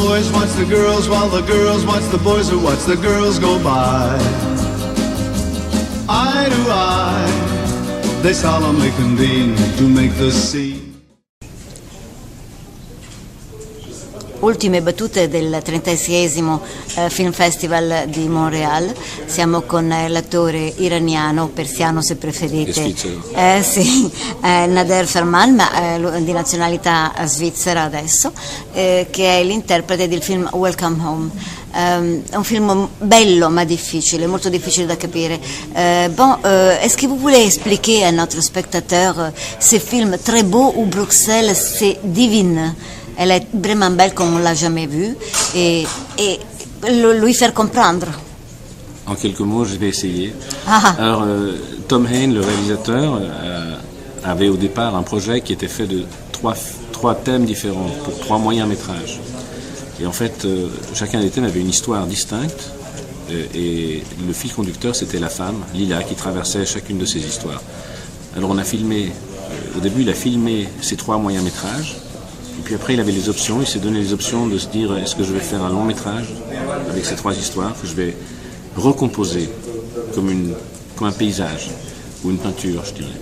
boys watch the girls while the girls watch the boys who watch the girls go by. Eye to eye, they solemnly convene to make the scene. Ultime battute del 36esimo Film Festival di Montréal. Siamo con l'attore iraniano, persiano se preferite, sì, Nader Farman, ma di nazionalità svizzera adesso, che è l'interprete del film Welcome Home. È un film bello ma difficile, molto difficile da capire. Est-ce que vous voulez expliquer à notre spectateur ce film très beau où Bruxelles c'est divine? Elle est vraiment belle comme on ne l'a jamais vue et lui faire comprendre. En quelques mots, je vais essayer. Alors, Tom Haynes, le réalisateur, avait au départ un projet qui était fait de trois thèmes différents pour 3 moyens métrages. Et en fait, chacun des thèmes avait une histoire distincte et le fil conducteur, c'était la femme, Lila, qui traversait chacune de ces histoires. Alors on a filmé, au début il a filmé ces 3 moyens métrages. Et puis après, il avait les options, il s'est donné les options de se dire est-ce que je vais faire un long métrage avec ces 3 histoires que je vais recomposer comme un paysage ou une peinture, je dirais.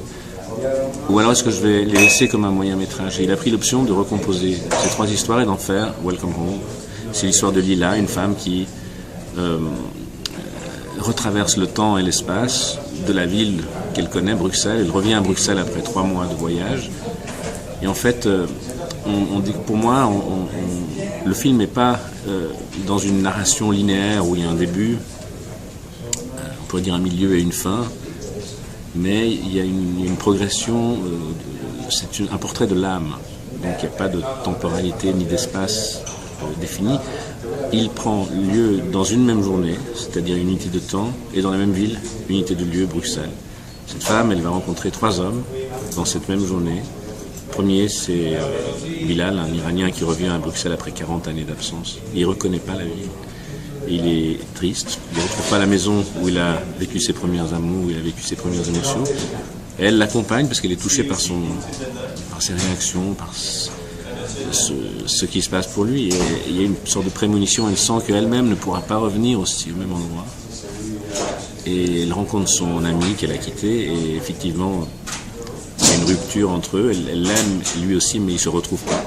Ou alors est-ce que je vais les laisser comme un moyen métrage. Et il a pris l'option de recomposer ces 3 histoires et d'en faire Welcome Home. C'est l'histoire de Lila, une femme qui retraverse le temps et l'espace de la ville qu'elle connaît, Bruxelles. Elle revient à Bruxelles après 3 mois de voyage. Et en fait, on dit que pour moi, le film n'est pas dans une narration linéaire où il y a un début, on pourrait dire un milieu et une fin, mais il y a une progression, c'est un portrait de l'âme, donc il n'y a pas de temporalité ni d'espace défini. Il prend lieu dans une même journée, c'est-à-dire une unité de temps, et dans la même ville, unité de lieu, Bruxelles. Cette femme, elle va rencontrer 3 hommes dans cette même journée. Le premier, c'est Bilal, un Iranien qui revient à Bruxelles après 40 années d'absence. Il ne reconnaît pas la ville. Il est triste. Il ne retrouve pas la maison où il a vécu ses premiers amours, où il a vécu ses premières émotions. Et elle l'accompagne parce qu'elle est touchée par ses réactions, par ce qui se passe pour lui. Et il y a une sorte de prémonition. Elle sent qu'elle-même ne pourra pas revenir aussi au même endroit. Et elle rencontre son ami qu'elle a quitté. Et effectivement, il y a une rupture entre eux. Elle l'aime lui aussi, mais ils ne se retrouvent pas.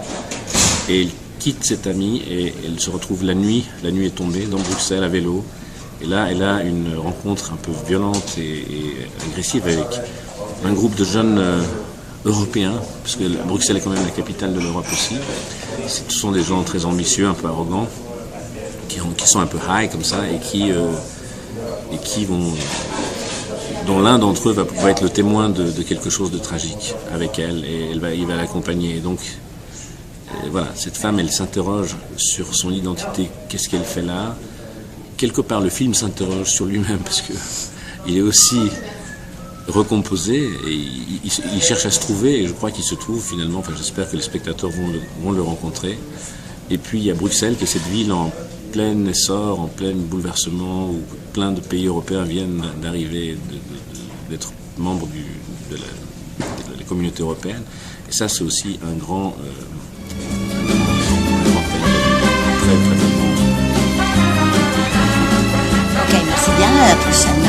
Et il quitte cet ami et elle se retrouve la nuit. La nuit est tombée dans Bruxelles à vélo. Et là, elle a une rencontre un peu violente et agressive avec un groupe de jeunes européens, parce que Bruxelles est quand même la capitale de l'Europe aussi. Ce sont des gens très ambitieux, un peu arrogants, qui sont un peu high comme ça et qui vont, dont l'un d'entre eux va être le témoin de quelque chose de tragique avec elle et il va l'accompagner. Et donc voilà, cette femme, elle s'interroge sur son identité, qu'est-ce qu'elle fait là. Quelque part, le film s'interroge sur lui-même parce que il est aussi recomposé et il cherche à se trouver et je crois qu'il se trouve finalement. Enfin, j'espère que les spectateurs vont le rencontrer. Et puis il y a Bruxelles, qui est cette ville en plein essor, en plein bouleversement, où plein de pays européens viennent d'arriver, d'être membres de la communauté européenne. Et ça, c'est aussi un grand Ok, merci bien, à la prochaine.